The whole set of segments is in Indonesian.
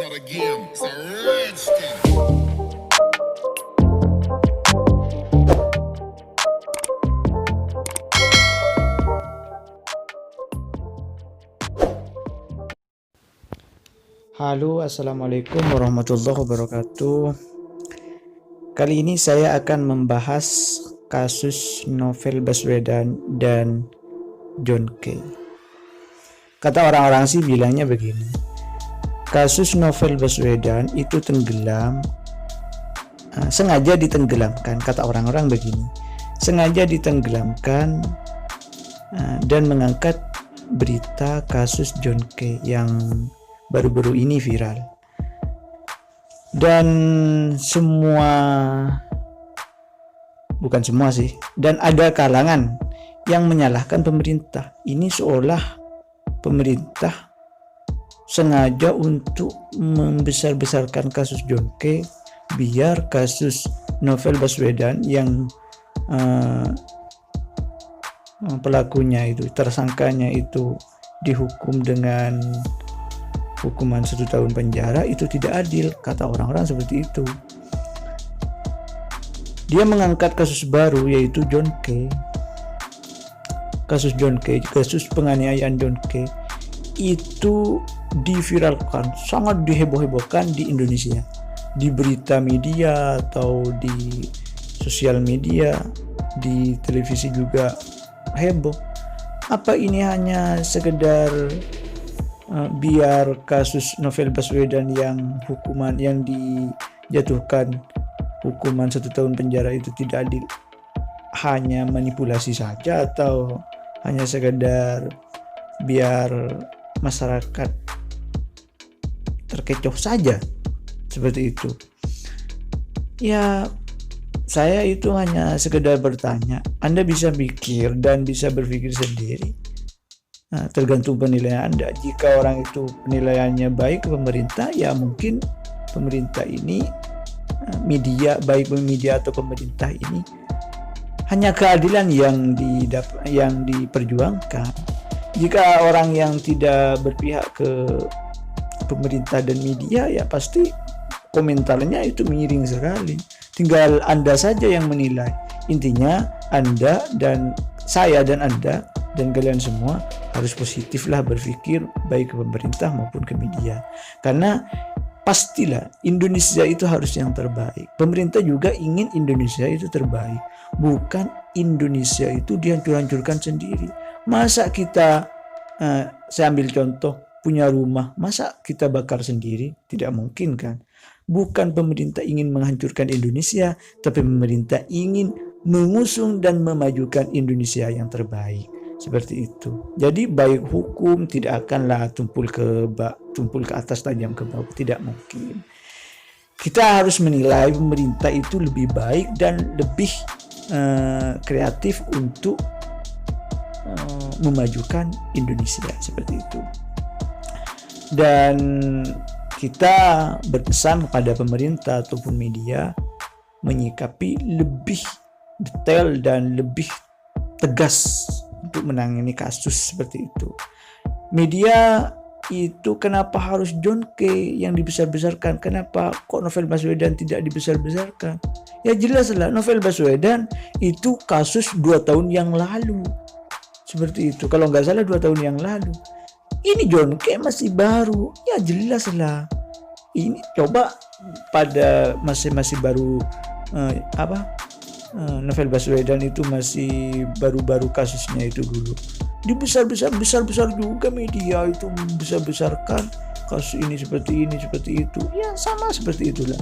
start again. It's a rich thing. Halo, assalamualaikum warahmatullahi wabarakatuh. Kali ini saya akan membahas kasus Novel Baswedan dan John Kay. Kata orang-orang sih bilangnya begini, kasus Novel Baswedan itu tenggelam, sengaja ditenggelamkan. Kata orang-orang begini, sengaja ditenggelamkan dan mengangkat berita kasus John Kay yang baru-baru ini viral. Dan dan ada kalangan yang menyalahkan pemerintah. Ini seolah pemerintah sengaja untuk membesar-besarkan kasus John Kay biar kasus Novel Baswedan yang pelakunya itu, tersangkanya itu dihukum dengan hukuman 1 tahun penjara itu tidak adil. Kata orang-orang seperti itu. Dia mengangkat kasus baru yaitu John Kay. Kasus John Kay, kasus penganiayaan John Kay itu diviralkan, sangat diheboh-hebohkan di Indonesia, di berita media atau di sosial media, di televisi juga heboh. Apa ini hanya sekedar biar kasus Novel Baswedan yang dijatuhkan hukuman 1 tahun penjara itu tidak adil, hanya manipulasi saja, atau hanya sekedar biar masyarakat terkecoh saja seperti itu? Ya, saya itu hanya sekedar bertanya. Anda bisa pikir dan bisa berpikir sendiri. Tergantung penilaian Anda. Jika orang itu penilaiannya baik ke pemerintah, ya mungkin pemerintah ini, media, baik media atau pemerintah ini, hanya keadilan yang diperjuangkan. Jika orang yang tidak berpihak ke pemerintah dan media, ya pasti komentarnya itu miring sekali. Tinggal Anda saja yang menilai. Intinya Anda dan saya dan Anda dan kalian semua harus positiflah berpikir, baik ke pemerintah maupun ke media. Karena pastilah Indonesia itu harus yang terbaik. Pemerintah juga ingin Indonesia itu terbaik. Bukan Indonesia itu dihancur-hancurkan sendiri. Masa kita, saya ambil contoh, punya rumah, masa kita bakar sendiri? Tidak mungkin kan? Bukan pemerintah ingin menghancurkan Indonesia, tapi pemerintah ingin mengusung dan memajukan Indonesia yang terbaik. Seperti itu. Jadi baik hukum tidak akanlah tumpul ke atas tajam ke bawah, tidak mungkin. Kita harus menilai pemerintah itu lebih baik dan lebih kreatif untuk memajukan Indonesia, seperti itu. Dan kita berpesan kepada pemerintah ataupun media menyikapi lebih detail dan lebih tegas untuk menangani kasus seperti itu. Media itu kenapa harus John Kay yang dibesar-besarkan? Kenapa kok Novel Baswedan tidak dibesar-besarkan? Ya jelaslah, Novel Baswedan itu kasus 2 tahun yang lalu. Seperti itu. Kalau nggak salah 2 tahun yang lalu. Ini John Kay masih baru. Ya jelaslah. Ini coba pada masih baru Novel Baswedan itu masih baru-baru kasusnya itu dulu. Besar juga media itu membesar-besarkan kasus ini seperti itu. Ya sama seperti itulah.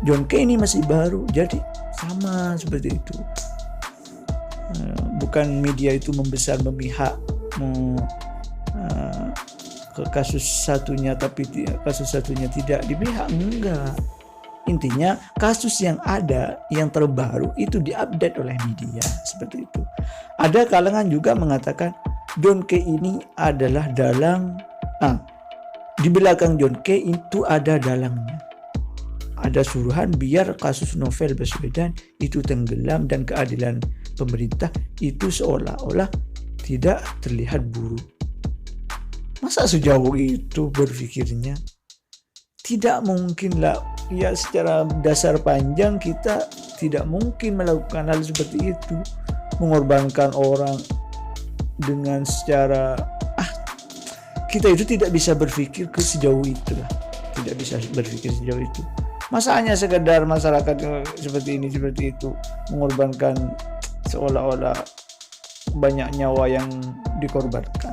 John Kay ini masih baru, jadi sama seperti itu. Bukan media itu membesar memihak ke kasus satunya, tapi kasus satunya tidak dipihak, enggak. Intinya kasus yang ada, yang terbaru itu diupdate oleh media, seperti itu. Ada kalangan juga mengatakan John Kay ini adalah dalang. Di belakang John Kay itu ada dalangnya. Ada suruhan biar kasus Novel Baswedan itu tenggelam dan keadilan pemerintah itu seolah-olah tidak terlihat buruk. Masa sejauh itu berpikirnya? tidak mungkin lah, ya secara dasar panjang kita tidak mungkin melakukan hal seperti itu, mengorbankan orang dengan secara kita itu tidak bisa berpikir ke sejauh itu lah, tidak bisa berpikir sejauh itu. Masa hanya sekedar masyarakat seperti ini seperti itu mengorbankan, seolah-olah banyak nyawa yang dikorbankan.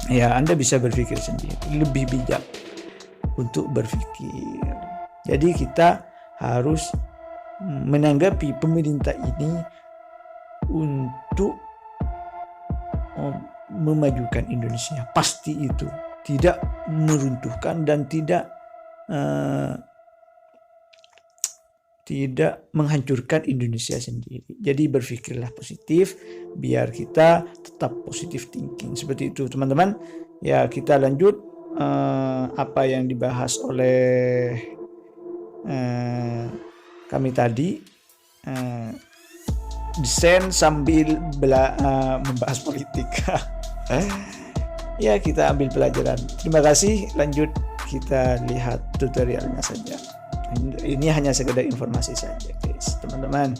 Ya, Anda bisa berpikir sendiri, lebih bijak untuk berpikir. Jadi kita harus menanggapi pemerintah ini untuk memajukan Indonesia. Pasti itu tidak meruntuhkan dan tidak menghancurkan Indonesia sendiri. Jadi berpikirlah positif biar kita tetap positif thinking. Seperti itu teman-teman. Ya, kita lanjut apa yang dibahas oleh kami tadi, desain sambil membahas politik. Ya, kita ambil pelajaran. Terima kasih. Lanjut kita lihat tutorialnya saja. Ini hanya sekedar informasi saja guys, teman-teman.